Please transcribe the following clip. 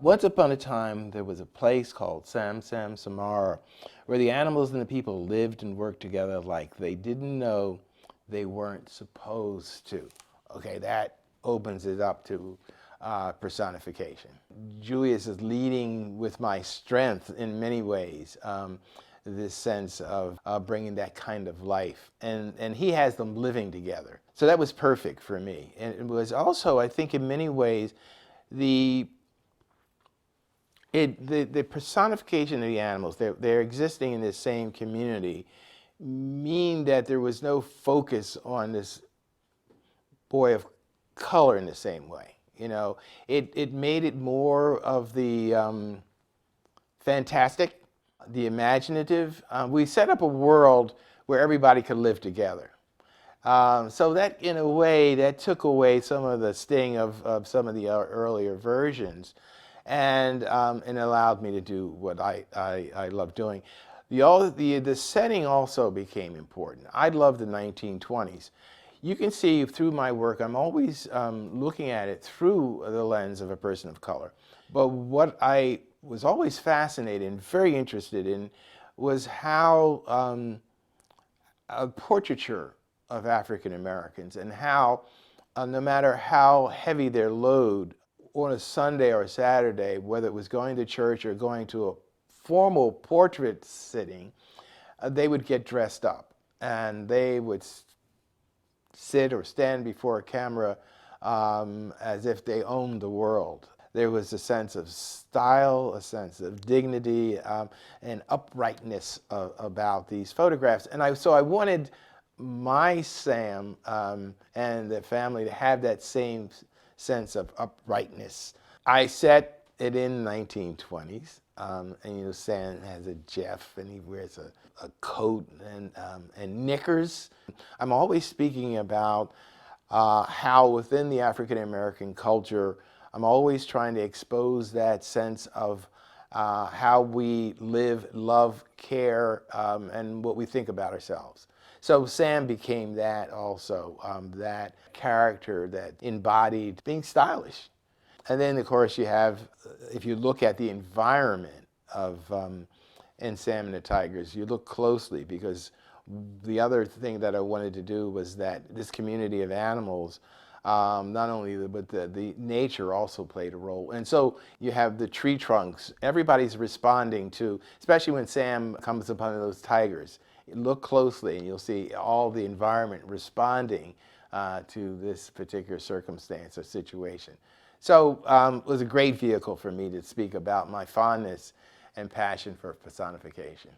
Once upon a time, there was a place called Samara, where the animals and the people lived and worked together like they didn't know they weren't supposed to. Okay, that opens it up to personification. Julius is leading with my strength in many ways, this sense of bringing that kind of life. And he has them living together. So that was perfect for me. And it was also, I think, in many ways, the personification of the animals, they're existing in this same community, mean that there was no focus on this boy of color in the same way. You know, it made it more of the fantastic, the imaginative. We set up a world where everybody could live together. So that, in a way, that took away some of the sting of some of the earlier versions, and allowed me to do what I love doing. The setting also became important. I love the 1920s. You can see through my work, I'm always looking at it through the lens of a person of color. But what I was always fascinated and very interested in was how a portraiture of African Americans, and how no matter how heavy their load on a Sunday or a Saturday, whether it was going to church or going to a formal portrait sitting, they would get dressed up and they would sit or stand before a camera as if they owned the world. There was a sense of style, a sense of dignity, and uprightness about these photographs. And so I wanted my Sam and the family to have that same sense of uprightness. I set it in 1920s, and you know, Sam has a Jeff, and he wears a coat and knickers. I'm always speaking about how within the African American culture, I'm always trying to expose that sense of how we live, love, care, and what we think about ourselves. So Sam became that also, that character that embodied being stylish. And then, of course, you have, if you look at the environment of in Sam and the Tigers, you look closely, because the other thing that I wanted to do was that this community of animals, not only but the nature also played a role. And so you have the tree trunks. Everybody's responding to, especially when Sam comes upon those tigers. Look closely and you'll see all the environment responding to this particular circumstance or situation. So it was a great vehicle for me to speak about my fondness and passion for personification.